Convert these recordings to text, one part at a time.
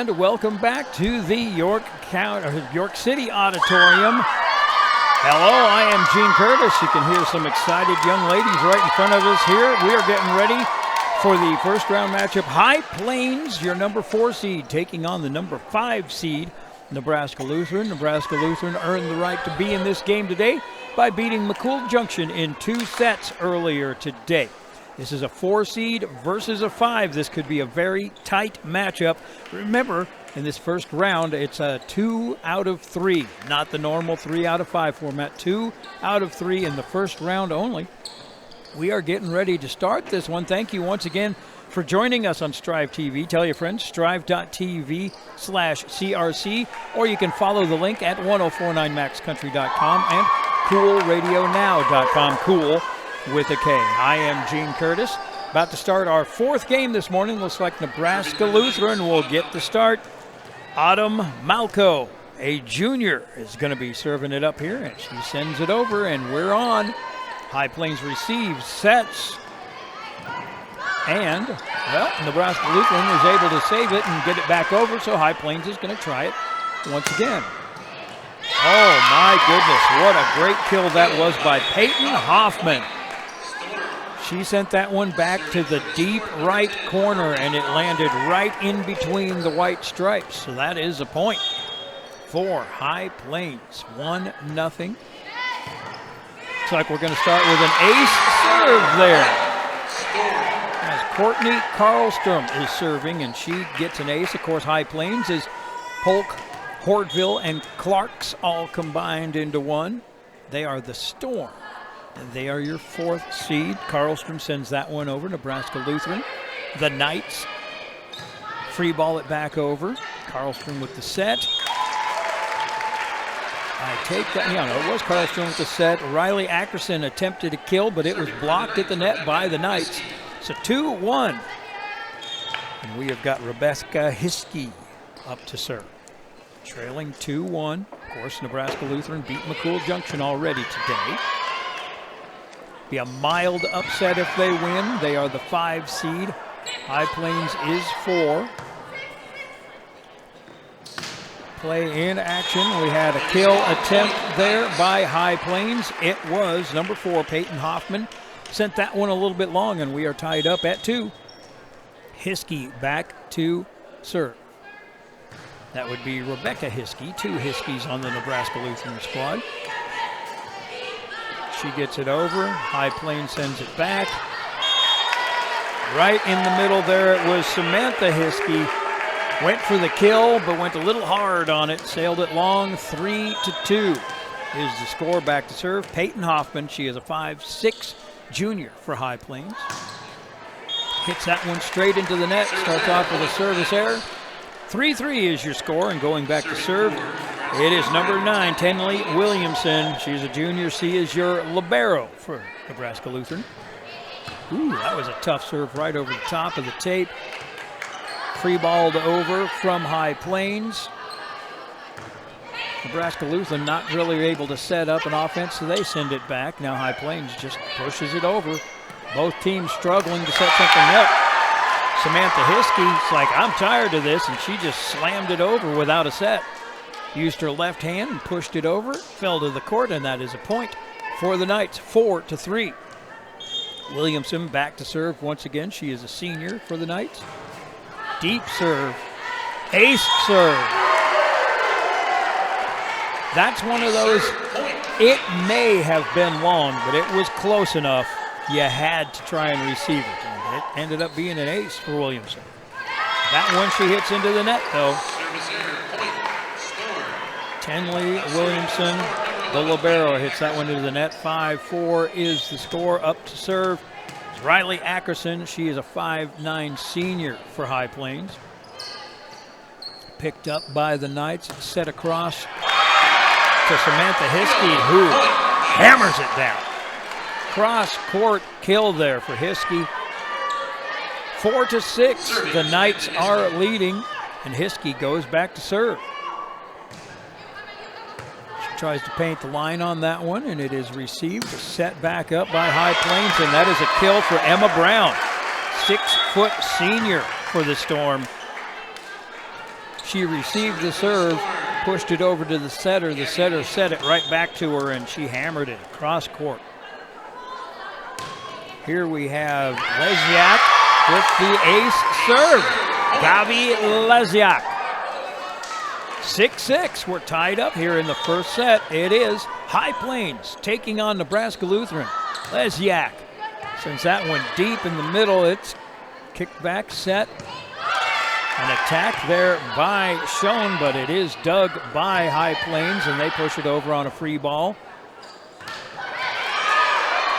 And welcome back to the York City Auditorium. Hello, I am Gene Curtis. You can hear some excited young ladies right in front of us here. We are getting ready for the first round matchup. High Plains, your number 4 seed, taking on the number 5 seed, Nebraska Lutheran. Nebraska Lutheran earned the right to be in this game today by beating McCool Junction in 2 sets earlier today. This is a 4 seed versus a 5. This could be a very tight matchup. Remember, in this first round, it's a 2 out of 3, not the normal 3 out of 5 format. 2 out of 3 in the first round only. We are getting ready to start this one. Thank you once again for joining us on Strive TV. Tell your friends, strive.tv/CRC, or you can follow the link at 1049maxcountry.com and coolradionow.com. Cool with a K. I am Gene Curtis. About to start our 4th game this morning. Looks like Nebraska Lutheran will get the start. Autumn Malco, a junior, is going to be serving it up here, and she sends it over, and we're on. High Plains receives, sets, and, well, Nebraska Lutheran is able to save it and get it back over, so High Plains is going to try it once again. Oh, my goodness, what a great kill that was by Peyton Hoffman. She sent that one back to the deep right corner, and it landed right in between the white stripes. So that is a point for High Plains. 1-0. Looks like we're going to start with an ace serve there. As Courtney Karlstrom is serving, and she gets an ace. Of course, High Plains is Polk, Hortville, and Clarks all combined into one. They are the Storm. And they are your 4th seed. Karlstrom sends that one over. Nebraska Lutheran. The Knights free ball it back over. Karlstrom with the set. I take that. Yeah, no, it was Karlstrom with the set. Riley Ackerson attempted a kill, but it was blocked at the net by the Knights. So 2-1. And we have got Rebecca Hiskey up to serve. Trailing 2-1. Of course, Nebraska Lutheran beat McCool Junction already today. Be a mild upset if they win. They are the 5 seed. High Plains is 4. Play in action. We had a kill attempt there by High Plains. It was number 4, Peyton Hoffman. Sent that one a little bit long, and we are tied up at 2. Hiskey back to serve. That would be Rebecca Hiskey. 2 Hiskies on the Nebraska Lutheran squad. She gets it over. High Plains sends it back. Right in the middle there, it was Samantha Hiskey. Went for the kill, but went a little hard on it. Sailed it long. 3-2 is the score. Back to serve. Peyton Hoffman. She is a 5'6" junior for High Plains. Hits that one straight into the net. Starts off with a service error. 3-3 is your score, and going back to serve, it is number 9, Tenley Williamson. She's a junior. She is your libero for Nebraska Lutheran. Ooh, that was a tough serve right over the top of the tape. Free balled over from High Plains. Nebraska Lutheran not really able to set up an offense, so they send it back. Now High Plains just pushes it over. Both teams struggling to set something up. Samantha Hiskey's like, I'm tired of this, and she just slammed it over without a set. Used her left hand and pushed it over, fell to the court, and that is a point for the Knights, 4-3. Williamson back to serve once again. She is a senior for the Knights. Deep serve, ace serve. That's one of those, it may have been long, but it was close enough. You had to try and receive it, and it ended up being an ace for Williamson. That one she hits into the net, though. Tenley Williamson, the libero, hits that one into the net. 5-4 is the score. Up to serve is Riley Ackerson. She is a 5'9" senior for High Plains. Picked up by the Knights, set across to Samantha Hiskey, who hammers it down. Cross court kill there for Hiskey. 4-6, the Knights are leading, and Hiskey goes back to serve. Tries to paint the line on that one, and it is received, set back up by High Plains, and that is a kill for Emma Brown, 6-foot senior for the Storm. She received the serve, pushed it over to the setter. The setter set it right back to her, and she hammered it across court. Here we have Leziak with the ace serve. Gavi Leziak. 6-6. We're tied up here in the first set. It is High Plains taking on Nebraska Lutheran. Leziak. Since that went deep in the middle, it's kicked back set. An attack there by Schoen, but it is dug by High Plains, and they push it over on a free ball.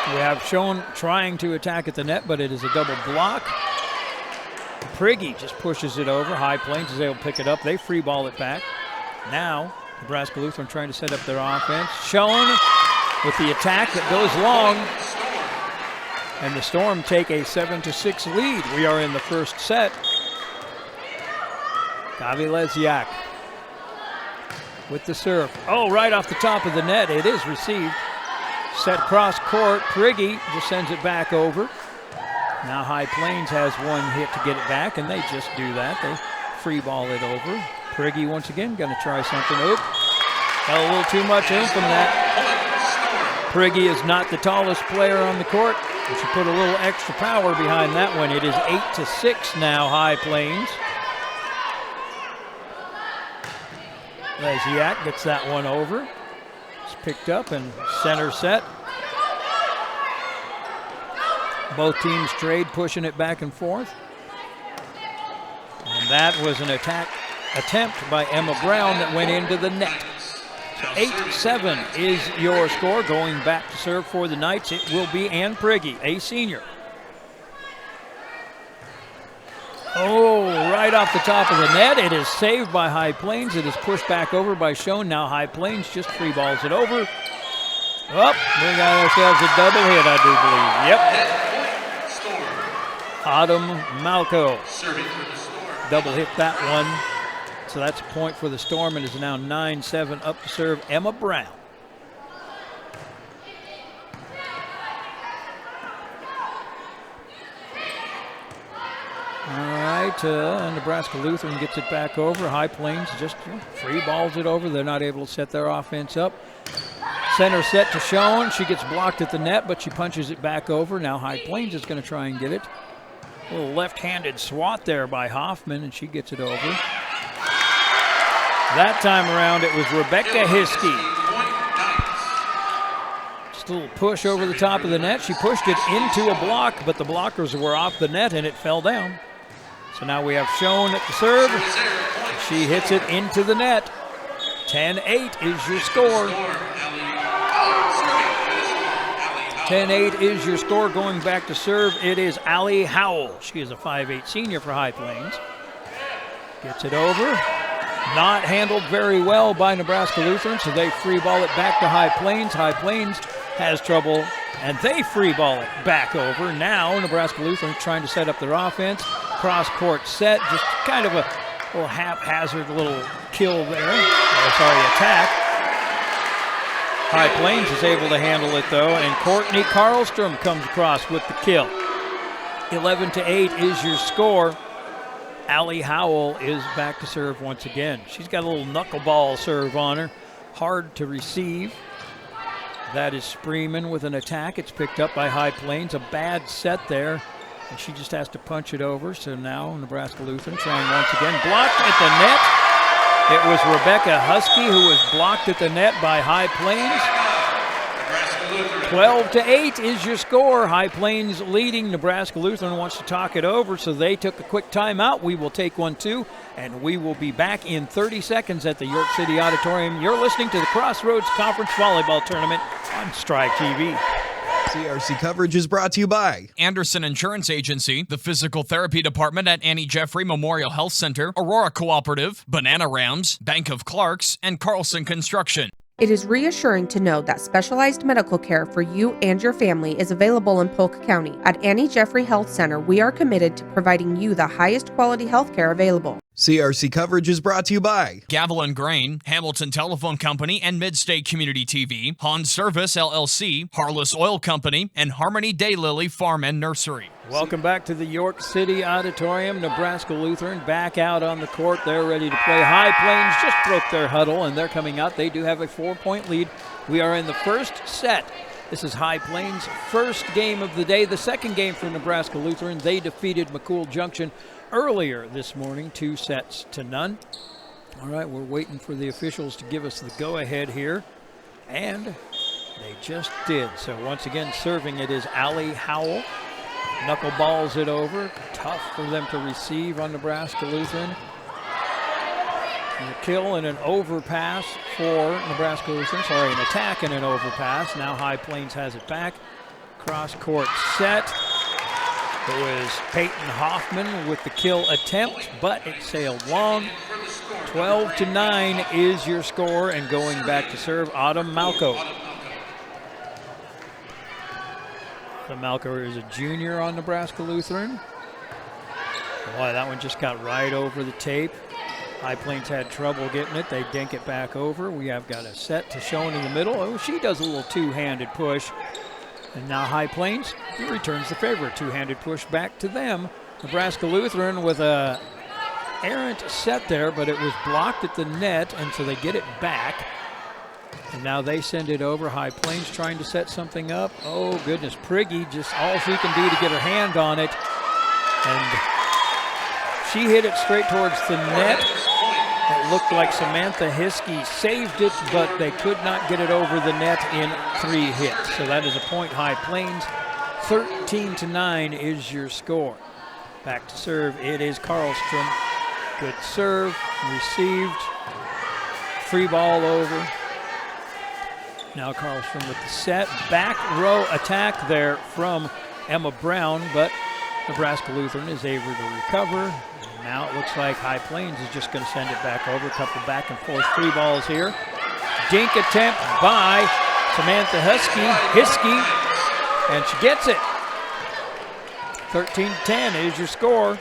We have Schoen trying to attack at the net, but it is a double block. Prigge just pushes it over. High Plains is able to pick it up. They free ball it back. Now, Nebraska Lutheran trying to set up their offense. Schoen with the attack that goes long. And the Storm take a 7-6 lead. We are in the first set. Gavi Leziak with the serve. Oh, right off the top of the net. It is received. Set cross court. Prigge just sends it back over. Now High Plains has one hit to get it back, and they just do that. They free ball it over. Prigge once again going to try something. Oop. Got a little too much oomph from that. Prigge is not the tallest player on the court. We should put a little extra power behind that one. It is 8-6 now, High Plains. Leziak gets that one over. It's picked up and center set. Both teams trade, pushing it back and forth. And that was an attempt by Emma Brown that went into the net. So 8-7 is your score. Going back to serve for the Knights, it will be Ann Prigge, a senior. Oh, right off the top of the net. It is saved by High Plains. It is pushed back over by Schoen. Now High Plains just free balls it over. Oh, we got ourselves a double hit, I do believe. Yep. Autumn Malco double hit that one. So that's a point for the Storm. It is now 9-7 up to serve Emma Brown. All right, Nebraska Lutheran gets it back over. High Plains just free balls it over. They're not able to set their offense up. Center set to Schoen. She gets blocked at the net, but she punches it back over. Now High Plains is going to try and get it. A little left-handed swat there by Hoffman, and she gets it over. That time around, it was Rebecca Hiskey. Just a little push over the top of the net. She pushed it into a block, but the blockers were off the net, and it fell down. So now we have Schoen at the serve. She hits it into the net. 10-8 is your score. 10-8 is your score. Going back to serve, it is Allie Howell. She is a 5'8 senior for High Plains. Gets it over. Not handled very well by Nebraska Lutheran, so they free ball it back to High Plains. High Plains has trouble, and they free ball it back over. Now Nebraska Lutheran trying to set up their offense. Cross-court set, just kind of a little haphazard little kill there. Attack. High Plains is able to handle it, though, and Courtney Karlstrom comes across with the kill. 11-8 is your score. Allie Howell is back to serve once again. She's got a little knuckleball serve on her. Hard to receive. That is Spreeman with an attack. It's picked up by High Plains. A bad set there, and she just has to punch it over. So now Nebraska Lutheran trying once again. Blocked at the net. It was Rebecca Husky who was blocked at the net by High Plains. 12-8 is your score. High Plains leading. Nebraska Lutheran wants to talk it over, so they took a quick timeout. We will take one too, and we will be back in 30 seconds at the York City Auditorium. You're listening to the Crossroads Conference Volleyball Tournament on Strive TV. CRC coverage is brought to you by Anderson Insurance Agency, the Physical Therapy Department at Annie Jeffrey Memorial Health Center, Aurora Cooperative, Banana Rams, Bank of Clarks, and Carlson Construction. It is reassuring to know that specialized medical care for you and your family is available in Polk County. At Annie Jeffrey Health Center, we are committed to providing you the highest quality health care available. CRC coverage is brought to you by Gavilan Grain, Hamilton Telephone Company and Midstate Community TV, Han Service LLC, Harless Oil Company, and Harmony Daylily Farm and Nursery. Welcome back to the York City Auditorium. Nebraska Lutheran back out on the court. They're ready to play. High Plains just broke their huddle, and they're coming out. They do have a 4-point lead. We are in the first set. This is High Plains' first game of the day, the second game for Nebraska Lutheran. They defeated McCool Junction earlier this morning, 2-0. All right, we're waiting for the officials to give us the go-ahead here, and they just did. So once again, serving it is Allie Howell. Knuckleballs it over. Tough for them to receive on Nebraska Lutheran. And a kill and an overpass for Nebraska Lutheran. Sorry, an attack and an overpass. Now High Plains has it back. Cross-court set. It was Peyton Hoffman with the kill attempt, but it sailed long. 12-9 is your score, and going back to serve, Autumn Malco. Malco is a junior on Nebraska Lutheran. Boy, that one just got right over the tape. High Plains had trouble getting it. They dink it back over. We have got a set to Schoen in the middle. Oh, she does a little two-handed push. And now High Plains returns the favor. Two-handed push back to them. Nebraska Lutheran with a errant set there, but it was blocked at the net, and so they get it back. And now they send it over. High Plains trying to set something up. Oh, goodness. Priggy, just all she can do to get her hand on it. And she hit it straight towards the net. It looked like Samantha Hiskey saved it, but they could not get it over the net in 3 hits. So that is a point, High Plains. 13-9 is your score. Back to serve, it is Karlstrom. Good serve, received. Free ball over. Now Karlstrom with the set. Back row attack there from Emma Brown, but Nebraska Lutheran is able to recover. Now it looks like High Plains is just going to send it back over. A couple back and forth free balls here. Dink attempt by Samantha Hiskey, and she gets it. 13-10 is your score.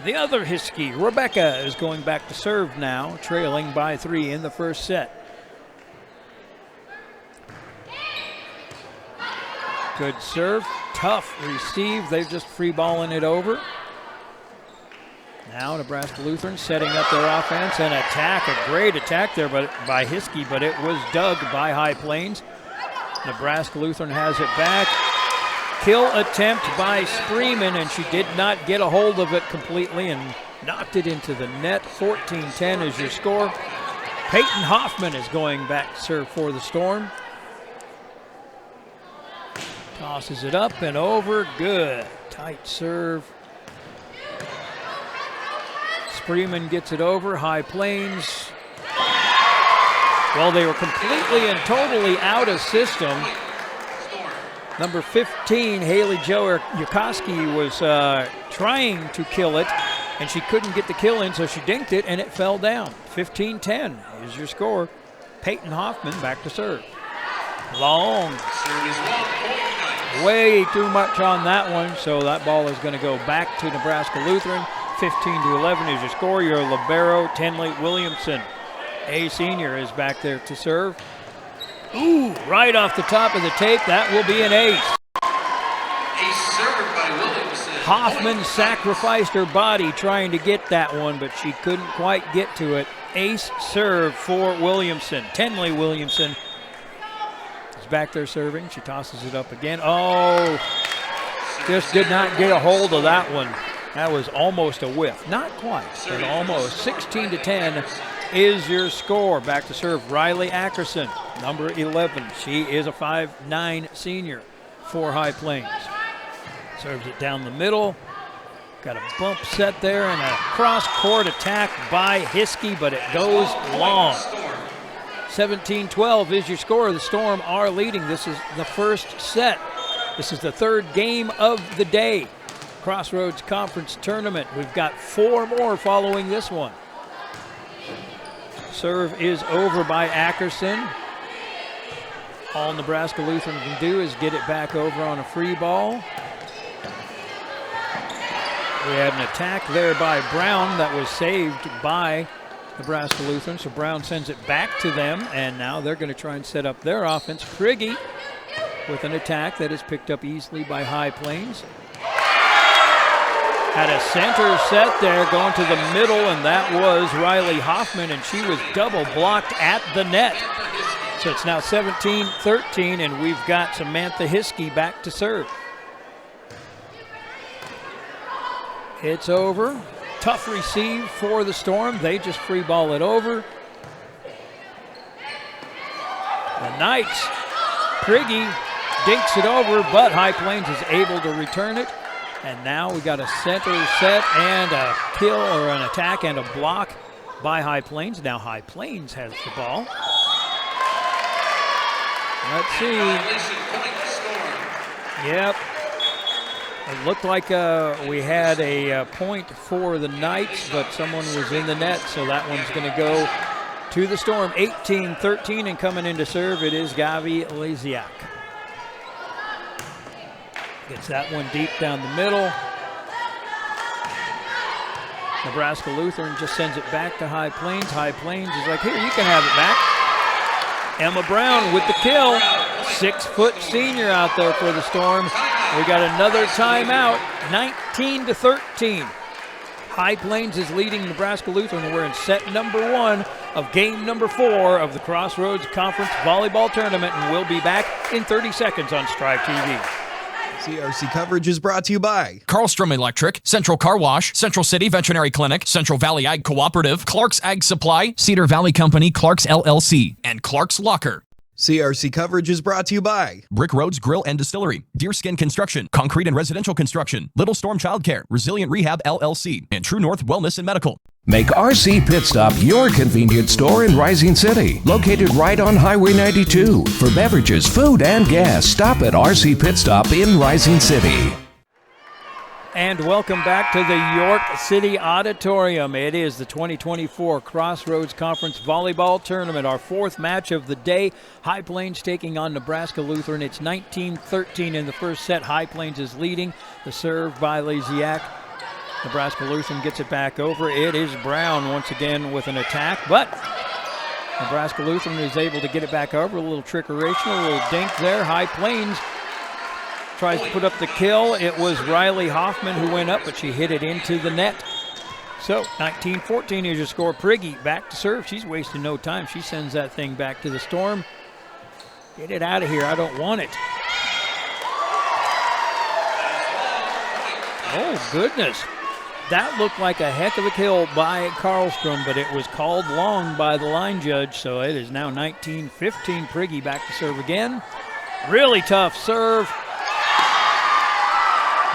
The other Hiskey, Rebecca, is going back to serve now, trailing by 3 in the first set. Good serve, tough receive. They're just free balling it over. Now Nebraska Lutheran setting up their offense and attack. A great attack there by Hiskey, but it was dug by High Plains. Nebraska Lutheran has it back. Kill attempt by Spreeman, and she did not get a hold of it completely and knocked it into the net. 14-10 is your score. Peyton Hoffman is going back to serve for the Storm. Tosses it up and over. Good. Tight serve. Spreeman gets it over. High Plains. Well, they were completely and totally out of system. Number 15, Haley Jo Yukoski, was trying to kill it, and she couldn't get the kill in, so she dinked it, and it fell down. 15-10 is your score. Peyton Hoffman back to serve. Long. Way too much on that one, so that ball is going to go back to Nebraska Lutheran. 15-11 is your score. Your libero, Tenley Williamson, a senior, is back there to serve. Ooh, right off the top of the tape, that will be an ace. Ace served by Williamson. Hoffman sacrificed her body trying to get that one, but she couldn't quite get to it. Ace serve for Williamson. Tenley Williamson is back there serving. She tosses it up again. Oh, just did not get a hold of that one. That was almost a whiff. Not quite, but almost. 16-10 is your score. Back to serve, Riley Ackerson, number 11. She is a 5'9" senior for High Plains. Serves it down the middle. Got a bump set there and a cross-court attack by Hiskey, but it goes long. 17-12 is your score. The Storm are leading. This is the first set. This is the third game of the day. Crossroads Conference Tournament. We've got 4 more following this one. Serve is over by Ackerson. All Nebraska Lutheran can do is get it back over on a free ball. We had an attack there by Brown that was saved by Nebraska Lutheran. So Brown sends it back to them, and now they're going to try and set up their offense. Prigge with an attack that is picked up easily by High Plains. Had a center set there going to the middle, and that was Riley Hoffman, and she was double blocked at the net. So it's now 17-13, and we've got Samantha Hiskey back to serve. It's over. Tough receive for the Storm. They just free ball it over. The Knights, Prigge dinks it over, but High Plains is able to return it. And now we got a center set and a kill or an attack and a block by High Plains. Now High Plains has the ball. Let's see. Yep. It looked like we had a point for the Knights, but someone was in the net, so that one's going to go to the Storm. 18-13, and coming in to serve, it is Gavi Leziak. Gets that one deep down the middle. Nebraska Lutheran just sends it back to High Plains. High Plains is like, here, you can have it back. Emma Brown with the kill. 6-foot senior out there for the Storm. We got another timeout, 19-13. High Plains is leading Nebraska Lutheran. We're in set number 1 of game number 4 of the Crossroads Conference Volleyball Tournament, and we'll be back in 30 seconds on Strive TV. CRC coverage is brought to you by Carlstrom Electric, Central Car Wash, Central City Veterinary Clinic, Central Valley Ag Cooperative, Clark's Ag Supply, Cedar Valley Company, Clark's LLC, and Clark's Locker. CRC coverage is brought to you by Brick Roads Grill and Distillery, Deerskin Construction, Concrete and Residential Construction, Little Storm Childcare, Resilient Rehab LLC, and True North Wellness and Medical. Make RC Pit Stop your convenience store in Rising City, located right on Highway 92. For beverages, food, and gas, stop at RC Pit Stop in Rising City. And welcome back to the York City Auditorium. It is the 2024 Crossroads Conference Volleyball Tournament, our 4th match of the day. High Plains taking on Nebraska Lutheran. It's 19-13 in the first set. High Plains is leading. The serve by Leziak. Nebraska Lutheran gets it back over. It is Brown once again with an attack, but Nebraska Lutheran is able to get it back over. A little trickeration, a little dink there. High Plains tries to put up the kill. It was Riley Hoffman who went up, but she hit it into the net. So 19-14 is your score. Prigge back to serve. She's wasting no time. She sends that thing back to the Storm. Get it out of here. I don't want it. Oh, goodness. That looked like a heck of a kill by Karlstrom, but it was called long by the line judge, so it is now 19-15. Prigge back to serve again. Really tough serve.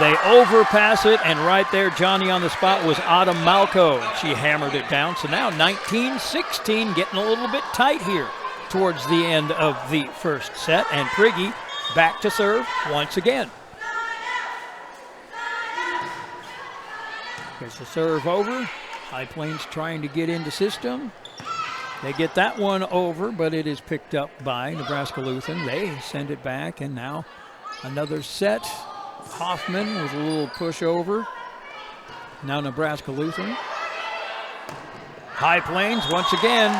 They overpass it, and right there, Johnny on the spot was Autumn Malco. She hammered it down, so now 19-16, getting a little bit tight here towards the end of the first set, and Prigge back to serve once again. Gets the serve over. High Plains trying to get into system. They get that one over, but it is picked up by Nebraska Lutheran. They send it back, and now another set. Hoffman with a little push over. Now Nebraska Lutheran. High Plains once again.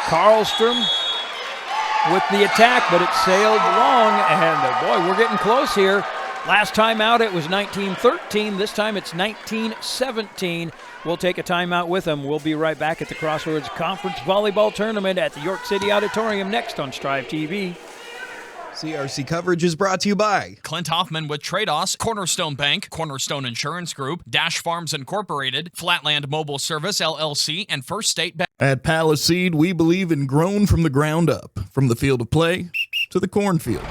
Karlstrom with the attack, but it sailed long, and boy, we're getting close here. Last time out it was 19-13. This time it's 19-17. We'll take a timeout with them. We'll be right back at the Crossroads Conference Volleyball Tournament at the York City Auditorium next on Strive TV. CRC coverage is brought to you by Clint Hoffman with Trados, Cornerstone Bank, Cornerstone Insurance Group, Dash Farms Incorporated, Flatland Mobile Service LLC, and First State Bank. At Palace we believe in grown from the ground up, from the field of play to the cornfield.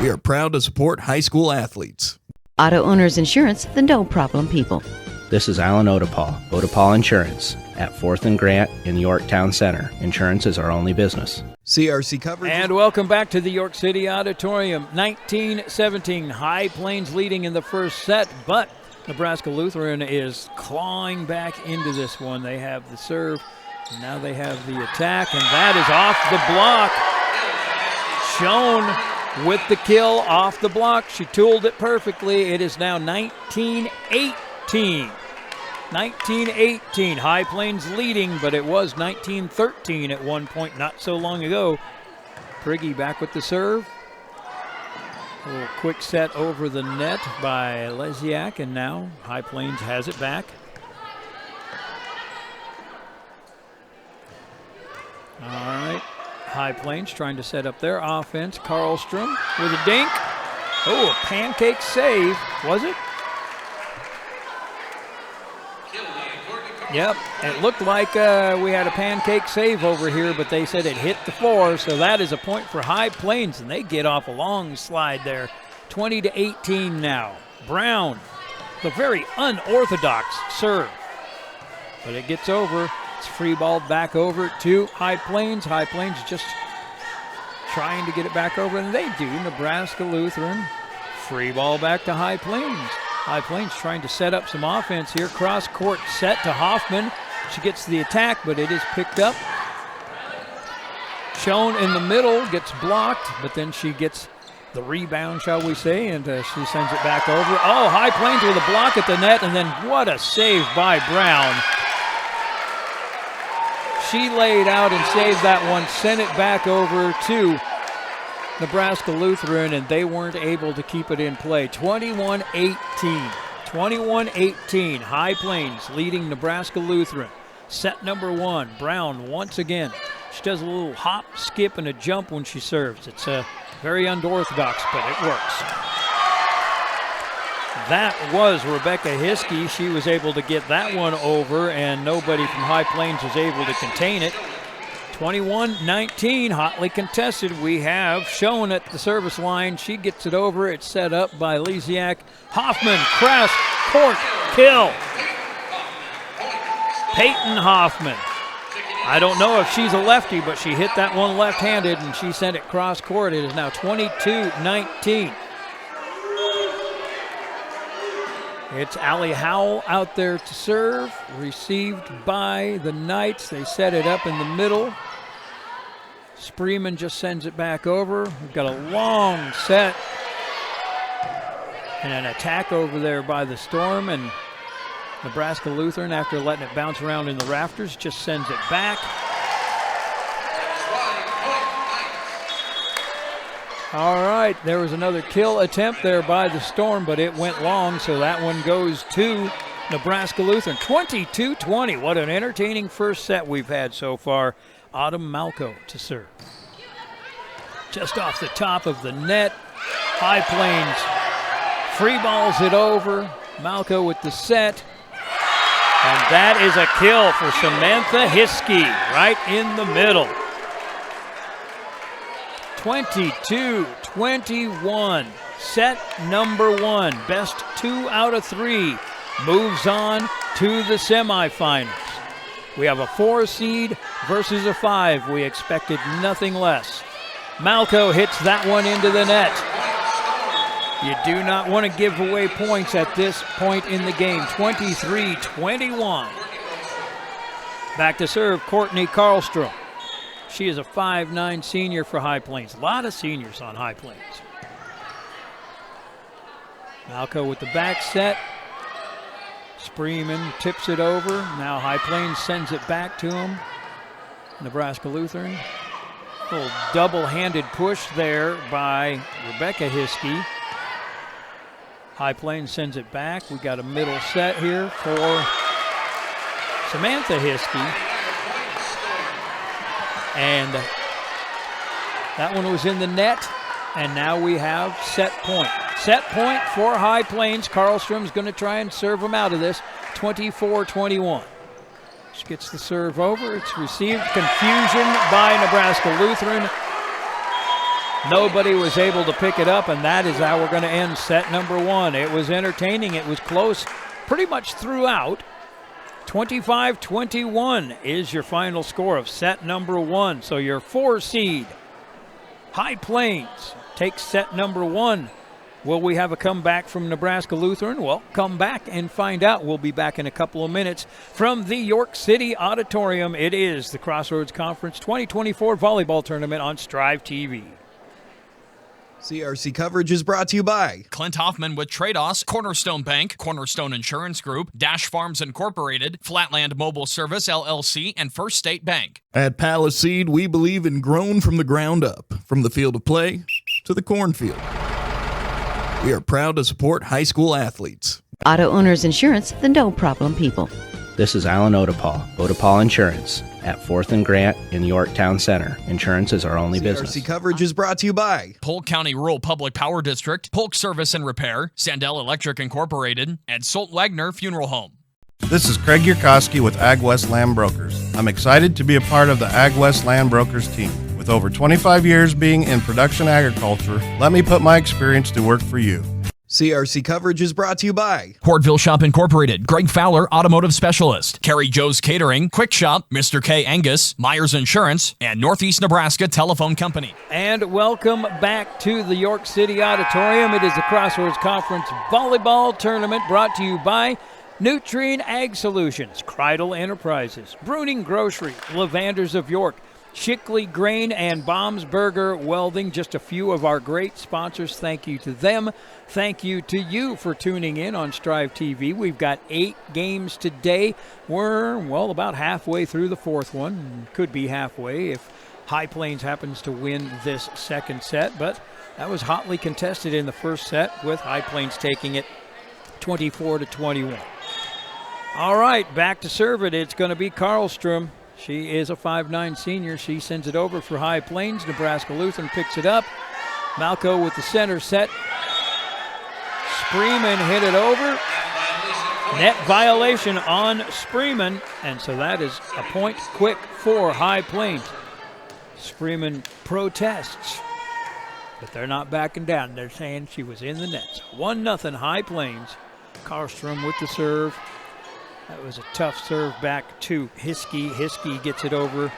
We are proud to support high school athletes. Auto Owners Insurance, the no-problem people. This is Alan Odepal, Odepal Insurance, at 4th and Grant in Yorktown Center. Insurance is our only business. CRC coverage. And welcome back to the York City Auditorium. 19-17, High Plains leading in the first set, but Nebraska Lutheran is clawing back into this one. They have the serve, and now they have the attack, and that is off the block. Shown with the kill off the block. She tooled it perfectly. It is now 19-18. 19-18. High Plains leading, but it was 19-13 at one point not so long ago. Prigge back with the serve. A little quick set over the net by Lesiak, and now High Plains has it back. All right, High Plains trying to set up their offense. Karlstrom with a dink. Oh, a pancake save, was it? Yep, it looked like we had a pancake save over here, but they said it hit the floor, so that is a point for High Plains, and they get off a long slide there. 20-18 now. Brown, the very unorthodox serve, but it gets over. It's free ball back over to High Plains. High Plains just trying to get it back over, and they do. Nebraska Lutheran, free ball back to High Plains. High Plains trying to set up some offense here. Cross court set to Hoffman. She gets the attack, but it is picked up. Shown in the middle, gets blocked, but then she gets the rebound, shall we say, and she sends it back over. Oh, High Plains with a block at the net, and then what a save by Brown. She laid out and saved that one, sent it back over to Nebraska Lutheran, and they weren't able to keep it in play. 21-18. 21-18. High Plains leading Nebraska Lutheran. Set number one. Brown once again. She does a little hop, skip, and a jump when she serves. It's very unorthodox, but it works. That was Rebecca Hiskey. She was able to get that one over, and nobody from High Plains was able to contain it. 21-19, hotly contested. We have Shown at the service line. She gets it over. It's set up by Lesiak. Hoffman, cross court, kill. Peyton Hoffman. I don't know if she's a lefty, but she hit that one left-handed, and she sent it cross court. It is now 22-19. It's Allie Howell out there to serve, received by the Knights. They set it up in the middle. Spreeman just sends it back over. We've got a long set and an attack over there by the Storm, and Nebraska Lutheran, after letting it bounce around in the rafters, just sends it back. All right, there was another kill attempt there by the Storm, but it went long, so that one goes to Nebraska Lutheran. 22-20. What an entertaining first set we've had so far. Autumn Malco to serve. Just off the top of the net. High Plains free balls it over. Malco with the set. And that is a kill for Samantha Hiskey right in the middle. 22-21. Set number one. Best 2 out of 3 moves on to the semifinals. We have a 4 seed versus a 5. We expected nothing less. Malco hits that one into the net. You do not want to give away points at this point in the game. 23-21. Back to serve, Courtney Karlstrom. She is a 5'9" senior for High Plains. A lot of seniors on High Plains. Malco with the back set. Spreeman tips it over. Now High Plains sends it back to him. Nebraska Lutheran. A little double-handed push there by Rebecca Hiskey. High Plains sends it back. We got a middle set here for Samantha Hiskey. And that one was in the net. And now we have set point. Set point for High Plains. Karlstrom's going to try and serve them out of this. 24-21. She gets the serve over. It's received. Confusion by Nebraska Lutheran. Nobody was able to pick it up, and that is how we're going to end set number one. It was entertaining. It was close pretty much throughout. 25-21 is your final score of set number one. So your 4 seed, High Plains, takes set number one. Will we have a comeback from Nebraska Lutheran? Well, come back and find out. We'll be back in a couple of minutes from the York City Auditorium. It is the Crossroads Conference 2024 Volleyball Tournament on Strive TV. CRC coverage is brought to you by Clint Hoffman with Trados, Cornerstone Bank, Cornerstone Insurance Group, Dash Farms Incorporated, Flatland Mobile Service LLC, and First State Bank. At Palaseed, we believe in grown from the ground up, from the field of play to the cornfield. We are proud to support high school athletes. Auto Owners Insurance, the no problem people. This is Alan Odepal, Odepal Insurance, at 4th and Grant in Yorktown Center. Insurance is our only business. CRC coverage is brought to you by Polk County Rural Public Power District, Polk Service and Repair, Sandell Electric Incorporated, and Solt Wagner Funeral Home. This is Craig Yurkowski with Ag West Land Brokers. I'm excited to be a part of the Ag West Land Brokers team. With over 25 years being in production agriculture, let me put my experience to work for you. CRC coverage is brought to you by Hortville Shop Incorporated, Greg Fowler, Automotive Specialist, Carrie Joe's Catering, Quick Shop, Mr. K. Angus, Myers Insurance, and Northeast Nebraska Telephone Company. And welcome back to the York City Auditorium. It is the Crossroads Conference Volleyball Tournament brought to you by Nutrien Ag Solutions, Kreidel Enterprises, Bruning Grocery, Lavanders of York, Shickley Grain, and Baumsberger Welding, just a few of our great sponsors. Thank you to them. Thank you to you for tuning in on Strive TV. We've got 8 games today. We're, well, about halfway through the 4th one. Could be halfway if High Plains happens to win this second set, but that was hotly contested in the first set with High Plains taking it 24-21. All right, back to serve it. It's going to be Karlstrom. She is a 5'9" senior. She sends it over for High Plains. Nebraska Lutheran picks it up. Malco with the center set. Spreeman hit it over. Net violation on Spreeman, and so that is a point quick for High Plains. Spreeman protests, but they're not backing down. They're saying she was in the net. 1-0 High Plains. Karlstrom with the serve. That was a tough serve back to Hiskey. Hiskey gets it over.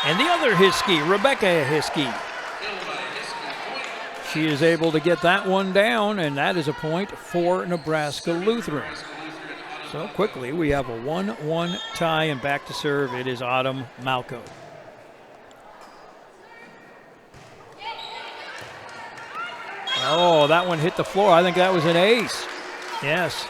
And the other Hiskey, Rebecca Hiskey. She is able to get that one down, and that is a point for Nebraska Lutheran. So quickly, we have a 1-1 tie, and back to serve, it is Autumn Malco. Oh, that one hit the floor. I think that was an ace. Yes.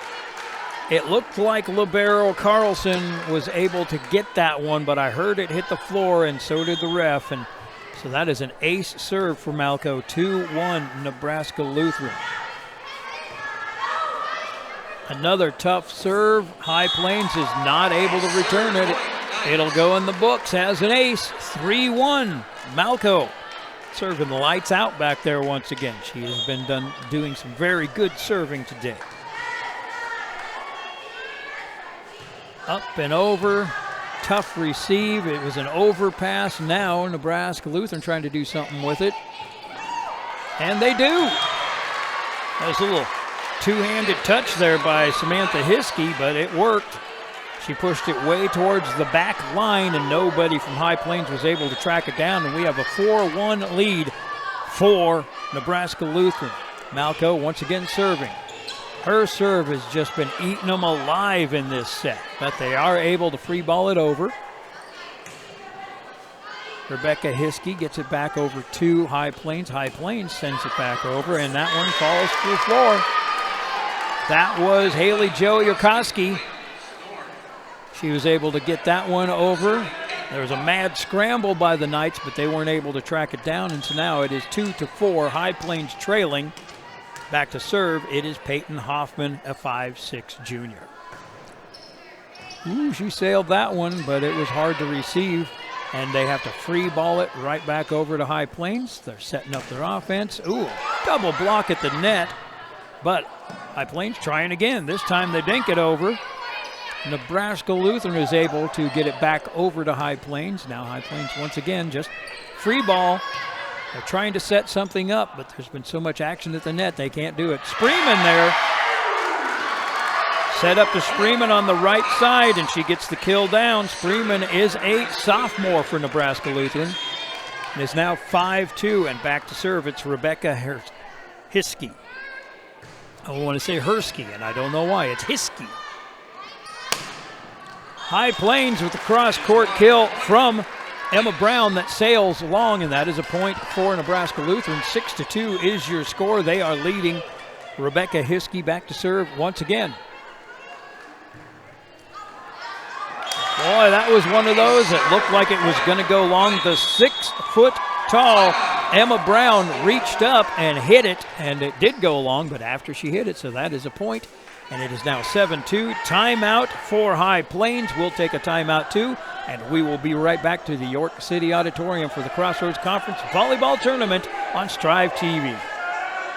It looked like Libero Carlson was able to get that one, but I heard it hit the floor, and so did the ref. And so that is an ace serve for Malco. 2-1 Nebraska Lutheran. Another tough serve. High Plains is not able to return it. It'll go in the books as an ace. 3-1 Malco. Serving the lights out back there once again. She has been doing some very good serving today. Up and over, tough receive. It was an overpass. Now Nebraska Lutheran trying to do something with it. And they do. There's a little two-handed touch there by Samantha Hiskey, but it worked. She pushed it way towards the back line, and nobody from High Plains was able to track it down, and we have a 4-1 lead for Nebraska Lutheran. Malco once again serving. Her serve has just been eating them alive in this set, but they are able to free ball it over. Rebecca Hiskey gets it back over to High Plains. High Plains sends it back over, and that one falls to the floor. That was Haley Jo Yurkowski. She was able to get that one over. There was a mad scramble by the Knights, but they weren't able to track it down, and so now it is 2-4. High Plains trailing. Back to serve, it is Peyton Hoffman, a 5'6" junior. Ooh, she sailed that one, but it was hard to receive, and they have to free ball it right back over to High Plains. They're setting up their offense. Ooh, double block at the net, but High Plains trying again. This time they dink it over. Nebraska Lutheran is able to get it back over to High Plains. Now High Plains once again just free ball. They're trying to set something up, but there's been so much action at the net, they can't do it. Spreeman there. Set up to Spreeman on the right side, and she gets the kill down. Spreeman is a sophomore for Nebraska Lutheran. And is now 5'2", and back to serve. It's Rebecca Hiskey. I want to say Hersky, and I don't know why. It's Hiskey. High Plains with the cross-court kill from Emma Brown that sails along, and that is a point for Nebraska Lutheran. 6-2 is your score. They are leading. Rebecca Hiskey back to serve once again. Boy, that was one of those that looked like it was going to go long. The 6-foot-tall Emma Brown reached up and hit it, and it did go long, but after she hit it, so that is a point. And it is now 7-2. Timeout for High Plains. We'll take a timeout too, and we will be right back to the York City Auditorium for the Crossroads Conference Volleyball Tournament on Strive TV.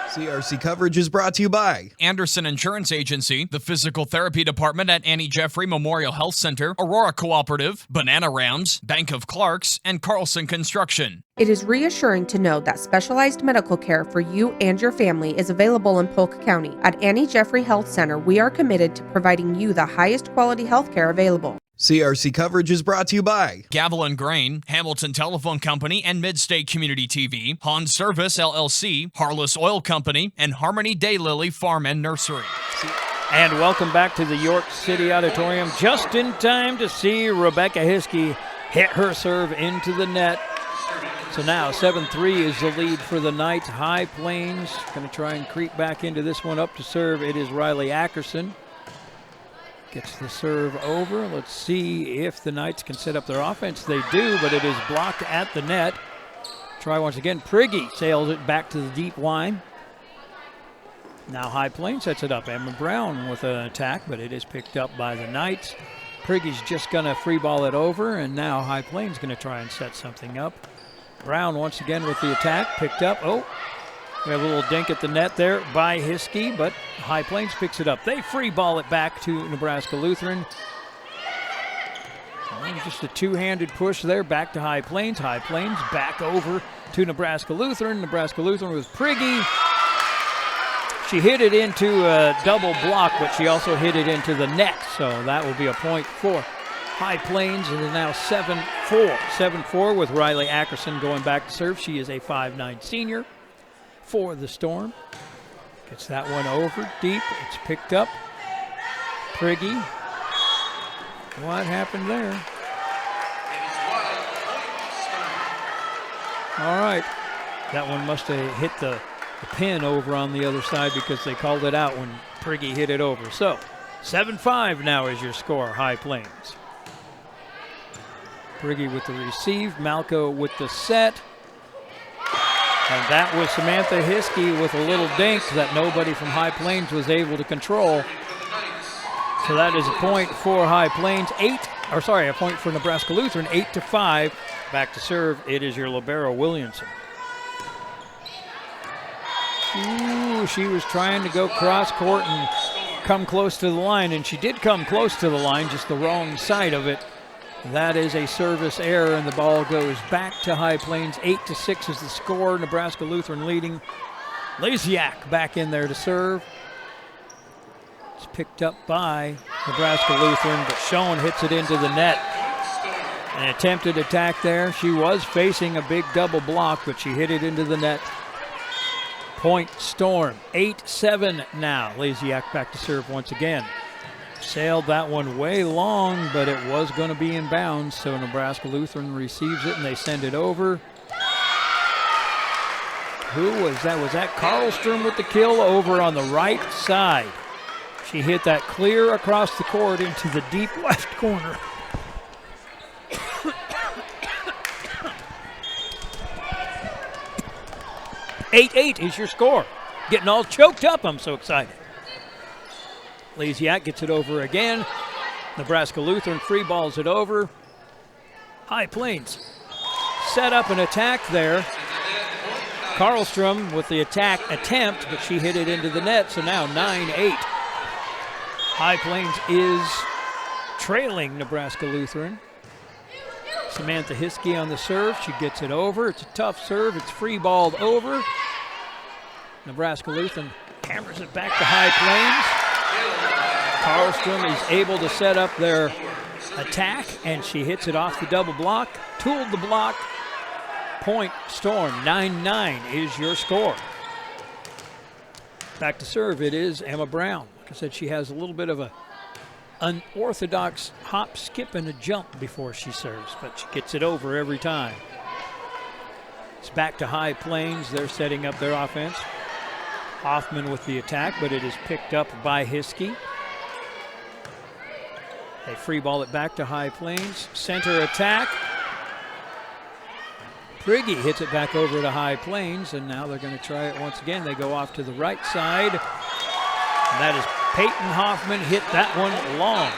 CRC coverage is brought to you by Anderson Insurance Agency, the Physical Therapy Department at Annie Jeffrey Memorial Health Center, Aurora Cooperative, Banana Rounds, Bank of Clarks, and Carlson Construction. It is reassuring to know that specialized medical care for you and your family is available in Polk County. At Annie Jeffrey Health Center, we are committed to providing you the highest quality health care available. CRC coverage is brought to you by Gavel and Grain, Hamilton Telephone Company and Midstate Community TV, Han Service LLC, Harless Oil Company, and Harmony Daylily Farm and Nursery. And welcome back to the York City Auditorium. Just in time to see Rebecca Hiskey hit her serve into the net. So now 7-3 is the lead for the Knights. High Plains going to try and creep back into this one. Up to serve, it is Riley Ackerson. Gets the serve over. Let's see if the Knights can set up their offense. They do, but it is blocked at the net. Try once again. Prigge sails it back to the deep line. Now High Plains sets it up. Emma Brown with an attack, but it is picked up by the Knights. Prigge's just going to free ball it over, and now High Plains going to try and set something up. Brown once again with the attack, picked up. Oh, we have a little dink at the net there by Hiskey, but High Plains picks it up. They free ball it back to Nebraska Lutheran. And just a two-handed push there back to High Plains. High Plains back over to Nebraska Lutheran. Nebraska Lutheran with Prigge. She hit it into a double block, but she also hit it into the net, so that will be a point for High Plains. It is now 7-4. 7-4 with Riley Ackerson going back to serve. She is a 5'9" senior for the Storm. Gets that one over deep. It's picked up. Prigge. What happened there? All right. That one must have hit the pin over on the other side because they called it out when Prigge hit it over. So 7-5 now is your score, High Plains. Prigge with the receive, Malco with the set. And that was Samantha Hiskey with a little dink that nobody from High Plains was able to control. So that is a point for High Plains. A point for Nebraska Lutheran, 8-5. Back to serve, it is your libero Williamson. Ooh, she was trying to go cross court and come close to the line, and she did come close to the line, just the wrong side of it. That is a service error, and the ball goes back to High Plains. 8-6 is the score. Nebraska Lutheran leading. Laziak back in there to serve. It's picked up by Nebraska Lutheran, but Schoen hits it into the net. An attempted attack there. She was facing a big double block, but she hit it into the net. Point Storm. 8-7 now. Laziak back to serve once again. Sailed that one way long, but it was going to be in bounds, so Nebraska Lutheran receives it and they send it over. Who was that? Was that Karlstrom with the kill over on the right side? She hit that clear across the court into the deep left corner. Eight is your score. Getting all choked up, I'm so excited. Laziak gets it over again. Nebraska Lutheran free balls it over. High Plains set up an attack there. Karlstrom with the attack attempt, but she hit it into the net, so now 9-8. High Plains is trailing Nebraska Lutheran. Samantha Hiskey on the serve. She gets it over. It's a tough serve. It's free balled over. Nebraska Lutheran hammers it back to High Plains. Karlstrom is able to set up their attack, and she hits it off the double block. Tooled the block. Point Storm. 9-9 is your score. Back to serve, it is Emma Brown. Like I said, she has a little bit of a unorthodox hop, skip, and a jump before she serves, but she gets it over every time. It's back to High Plains. They're setting up their offense. Hoffman with the attack, but it is picked up by Hiskey. They free ball it back to High Plains. Center attack. Prigge hits it back over to High Plains, and now they're going to try it once again. They go off to the right side, and that is Peyton Hoffman, hit that one long.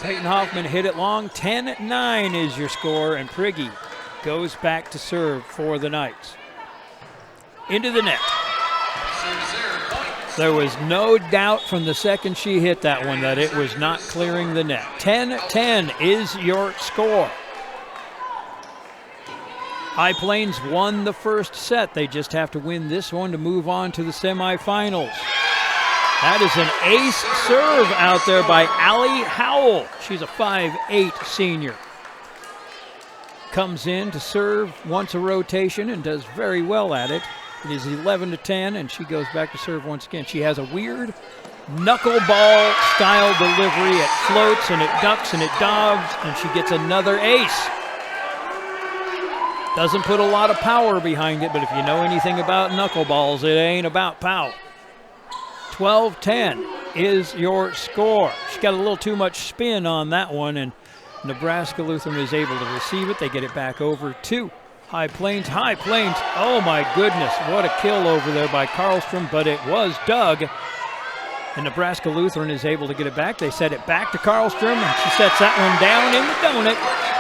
Peyton Hoffman hit it long. 10-9 is your score, and Prigge goes back to serve for the Knights. Into the net. There was no doubt from the second she hit that one that it was not clearing the net. 10-10 is your score. High Plains won the first set. They just have to win this one to move on to the semifinals. That is an ace serve out there by Allie Howell. She's a 5'8" senior. Comes in to serve, wants a rotation, and does very well at it. It is 11-10, and she goes back to serve once again. She has a weird knuckleball style delivery. It floats and it ducks and it dives, and she gets another ace. Doesn't put a lot of power behind it, but if you know anything about knuckleballs, it ain't about power. 12-10 is your score. She got a little too much spin on that one, and Nebraska Lutheran is able to receive it. They get it back over to High Plains. High Plains, oh my goodness, what a kill over there by Karlstrom, but it was Doug. And Nebraska Lutheran is able to get it back. They set it back to Karlstrom, and she sets that one down in the donut.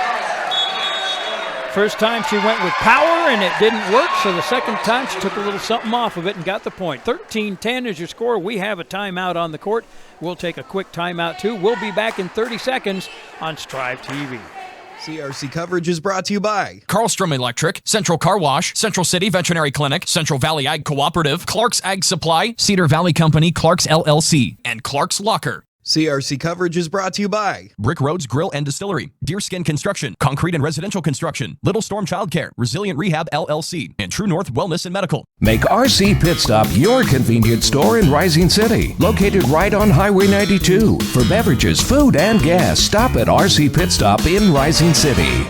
First time she went with power, and it didn't work, so the second time she took a little something off of it and got the point. 13-10 is your score. We have a timeout on the court. We'll take a quick timeout, too. We'll be back in 30 seconds on Strive TV. CRC coverage is brought to you by Karlstrom Electric, Central Car Wash, Central City Veterinary Clinic, Central Valley Ag Cooperative, Clark's Ag Supply, Cedar Valley Company, Clark's LLC, and Clark's Locker. CRC coverage is brought to you by Brick Roads Grill and Distillery, Deerskin Construction, Concrete and Residential Construction, Little Storm Childcare, Resilient Rehab LLC, and True North Wellness and Medical. Make RC Pit Stop your convenience store in Rising City, located right on Highway 92. For beverages, food, and gas, stop at RC Pit Stop in Rising City.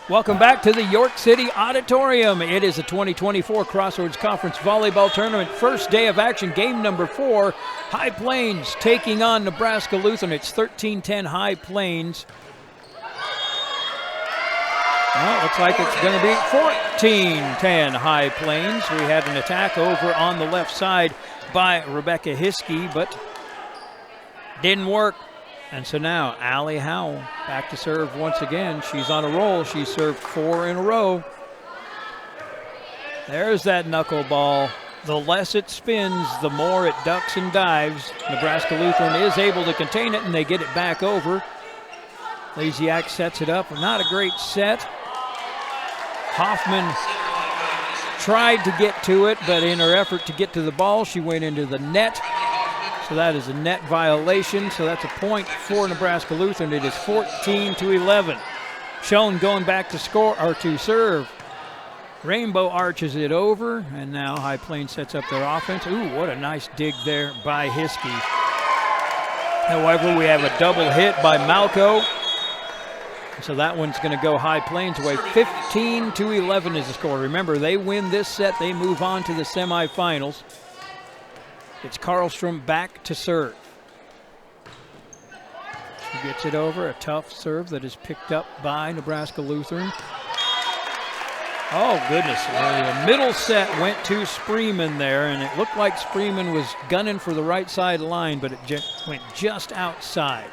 Welcome back to the York City Auditorium. It is a 2024 Crossroads Conference Volleyball Tournament. First day of action, game number 4. High Plains taking on Nebraska Lutheran. It's 13-10 High Plains. Well, looks like it's going to be 14-10 High Plains. We had an attack over on the left side by Rebecca Hiskey, but didn't work. And so now, Allie Howell back to serve once again. She's on a roll. She served 4 in a row. There's that knuckleball. The less it spins, the more it ducks and dives. Nebraska Lutheran is able to contain it, and they get it back over. Laziak sets it up. Not a great set. Hoffman tried to get to it, but in her effort to get to the ball, she went into the net. So that is a net violation. So that's a point for Nebraska Lutheran. It is 14-11. Schoen going back to score or to serve. Rainbow arches it over, and now High Plains sets up their offense. Ooh, what a nice dig there by Hiskey. However, we have a double hit by Malco. So that one's going to go High Plains away. 15-11 is the score. Remember, they win this set, they move on to the semifinals. It's Karlstrom back to serve. She gets it over, a tough serve that is picked up by Nebraska Lutheran. Oh, goodness. The middle set went to Spreeman there, and it looked like Spreeman was gunning for the right side line, but it went just outside.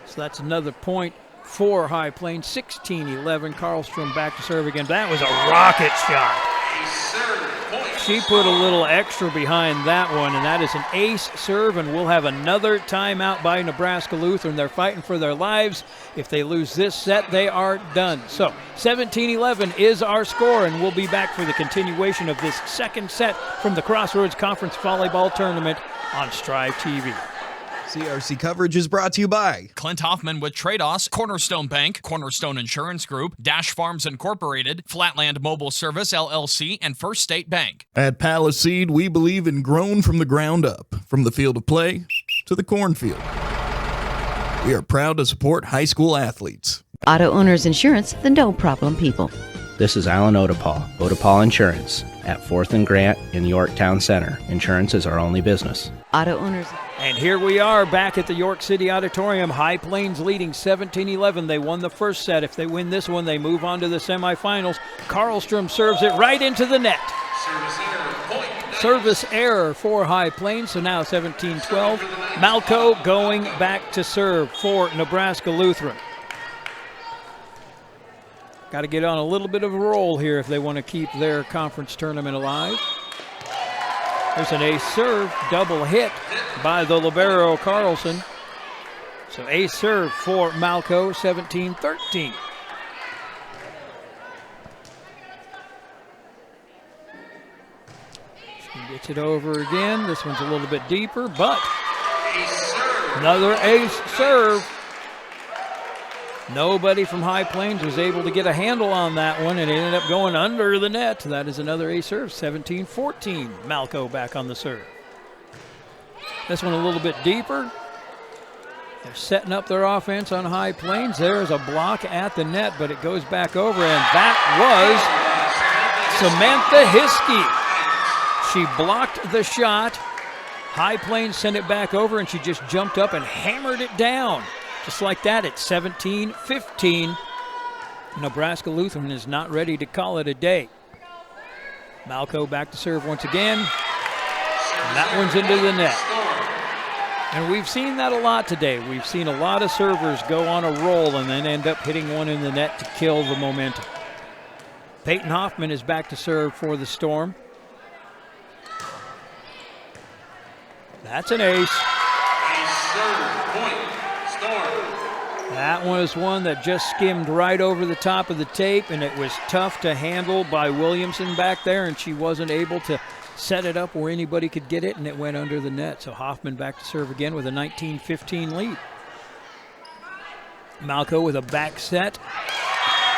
So that's another point for High Plains. 16-11. Karlstrom back to serve again. That was a rocket shot. She put a little extra behind that one, and that is an ace serve, and we'll have another timeout by Nebraska Lutheran. They're fighting for their lives. If they lose this set, they are done. So 17-11 is our score, and we'll be back for the continuation of this second set from the Crossroads Conference Volleyball Tournament on Strive TV. CRC coverage is brought to you by Clint Hoffman with Trados, Cornerstone Bank, Cornerstone Insurance Group, Dash Farms Incorporated, Flatland Mobile Service LLC, and First State Bank. At Palaseed, we believe in grown from the ground up, from the field of play to the cornfield. We are proud to support high school athletes. Auto Owners Insurance, the no problem people. This is Alan Odepal, Odepal Insurance, at 4th and Grant in Yorktown Center. Insurance is our only business. Auto Owners. And here we are back at the York City Auditorium. High Plains leading 17-11. They won the first set. If they win this one, they move on to the semifinals. Karlstrom serves it right into the net. Service error for High Plains, so now 17-12. Malco going back to serve for Nebraska Lutheran. Got to get on a little bit of a roll here if they want to keep their conference tournament alive. There's an ace serve, double hit by the libero Carlson. So ace serve for Malco, 17-13. She gets it over again. This one's a little bit deeper, but another ace serve. Nobody from High Plains was able to get a handle on that one, and it ended up going under the net. That is another ace serve, 17-14. Malco back on the serve. This one a little bit deeper. They're setting up their offense on High Plains. There's a block at the net, but it goes back over, and that was Samantha Hiskey. She blocked the shot. High Plains sent it back over, and she just jumped up and hammered it down. Just like that, it's 17-15. Nebraska Lutheran is not ready to call it a day. Malco back to serve once again. And that one's into the net. And we've seen that a lot today. We've seen a lot of servers go on a roll and then end up hitting one in the net to kill the momentum. Peyton Hoffman is back to serve for the Storm. That's an ace. That was one that just skimmed right over the top of the tape, and it was tough to handle by Williamson back there, and she wasn't able to set it up where anybody could get it, and it went under the net. So Hoffman back to serve again with a 19-15 lead. Malco with a back set.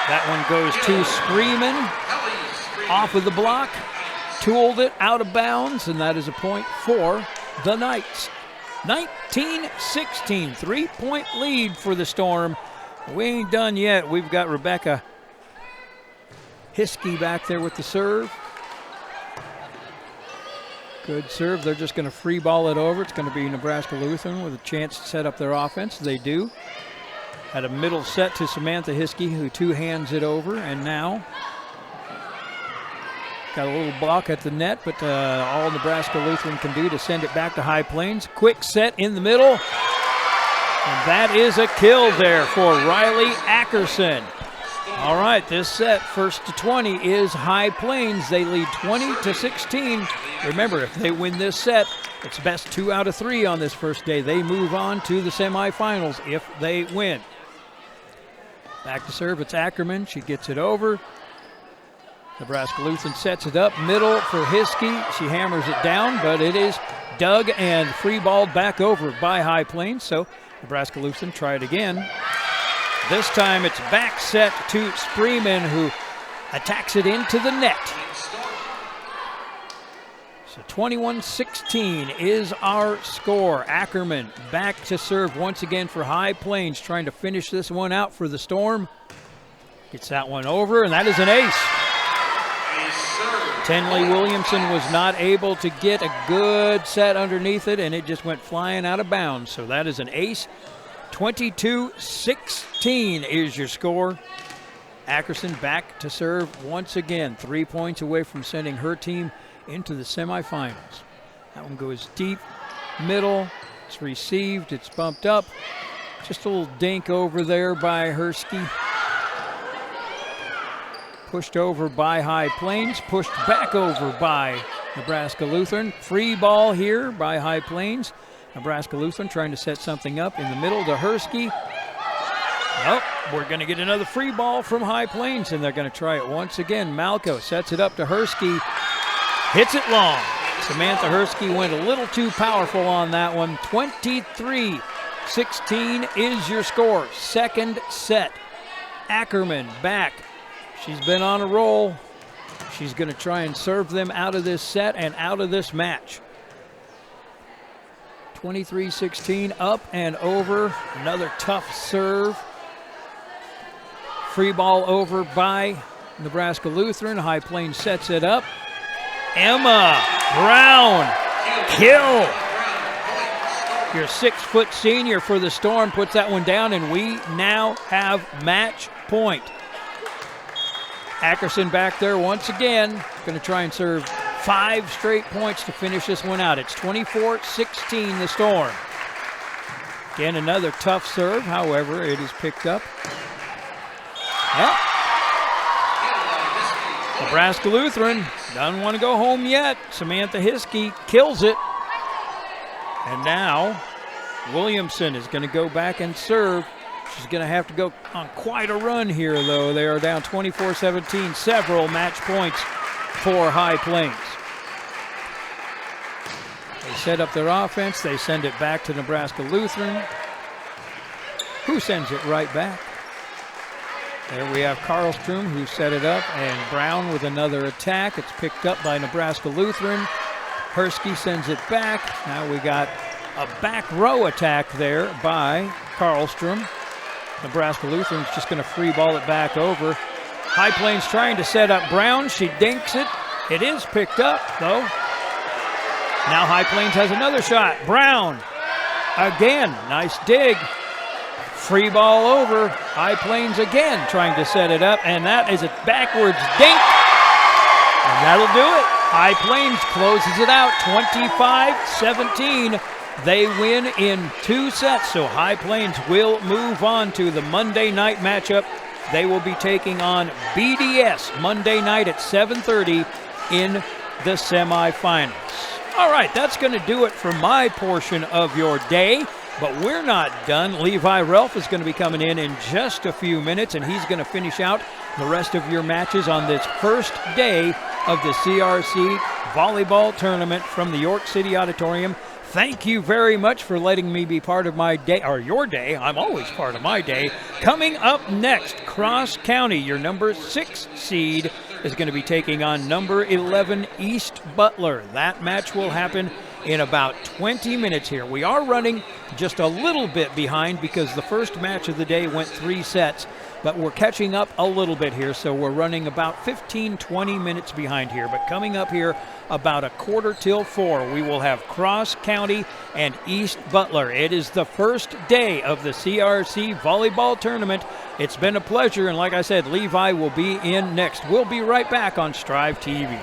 That one goes to Spreeman. Off of the block. Tooled it out of bounds, and that is a point for the Knights. 19-16, 3-point lead for the Storm. We ain't done yet. We've got Rebecca Hiskey back there with the serve. Good serve. They're just going to free ball it over. It's going to be Nebraska Lutheran with a chance to set up their offense. They do. Had a middle set to Samantha Hiskey, who two-hands it over, and now got a little block at the net, but all Nebraska Lutheran can do to send it back to High Plains. Quick set in the middle. And that is a kill there for Riley Ackerson. All right, this set, first to 20, is High Plains. They lead 20-16. Remember, if they win this set, it's best 2 out of 3 on this first day. They move on to the semifinals if they win. Back to serve, it's Ackerman. She gets it over. Nebraska Lutheran sets it up, middle for Hiskey. She hammers it down, but it is dug and free balled back over by High Plains. So Nebraska Lutheran try it again. This time it's back set to Spreeman, who attacks it into the net. So 21-16 is our score. Ackerman back to serve once again for High Plains, trying to finish this one out for the Storm. Gets that one over, and that is an ace. Tenley Williamson was not able to get a good set underneath it, and it just went flying out of bounds. So that is an ace. 22-16 is your score. Ackerson back to serve once again. 3 points away from sending her team into the semifinals. That one goes deep, middle. It's received. It's bumped up. Just a little dink over there by Hiskey. Pushed over by High Plains, pushed back over by Nebraska Lutheran. Free ball here by High Plains. Nebraska Lutheran trying to set something up in the middle to Hiskey. Nope, we're going to get another free ball from High Plains, and they're going to try it once again. Malco sets it up to Hiskey. Hits it long. Samantha Hersky went a little too powerful on that one. 23-16 is your score. Second set. Ackerman back. She's been on a roll. She's going to try and serve them out of this set and out of this match. 23-16, up and over. Another tough serve. Free ball over by Nebraska Lutheran. High Plains sets it up. Emma Brown, kill. Your 6-foot senior for the Storm puts that one down, and we now have match point. Ackerson back there once again. Going to try and serve 5 straight points to finish this one out. It's 24-16 the Storm. Again, another tough serve. However, it is picked up. Yep. Nebraska Lutheran doesn't want to go home yet. Samantha Hiskey kills it. And now Williamson is going to go back and serve. She's going to have to go on quite a run here, though. They are down 24-17, several match points for High Plains. They set up their offense. They send it back to Nebraska Lutheran, who sends it right back. There we have Karlstrom, who set it up, and Brown with another attack. It's picked up by Nebraska Lutheran. Hersky sends it back. Now we got a back row attack there by Karlstrom. Nebraska Lutheran's just going to free ball it back over. High Plains trying to set up Brown. She dinks it. It is picked up, though. Now High Plains has another shot. Brown again. Nice dig. Free ball over. High Plains again trying to set it up, and that is a backwards dink. And that'll do it. High Plains closes it out, 25-17. They win in 2 sets, so High Plains will move on to the Monday night matchup. They will be taking on BDS Monday night at 7:30 in the semifinals. All right, that's going to do it for my portion of your day. But we're not done. Levi Relf is going to be coming in just a few minutes, and he's going to finish out the rest of your matches on this first day of the CRC volleyball tournament from the York City Auditorium. Thank you very much for letting me be part of my day, or your day. I'm always part of my day. Coming up next, Cross County, your number 6 seed, is going to be taking on number 11 East Butler. That match will happen in about 20 minutes here. We are running just a little bit behind because the first match of the day went 3 sets, but we're catching up a little bit here, so we're running about 15-20 minutes behind here. But coming up here about 4:45, we will have Cross County and East Butler. It is the first day of the CRC volleyball tournament. It's been a pleasure, and like I said, Levi will be in next. We'll be right back on Strive TV.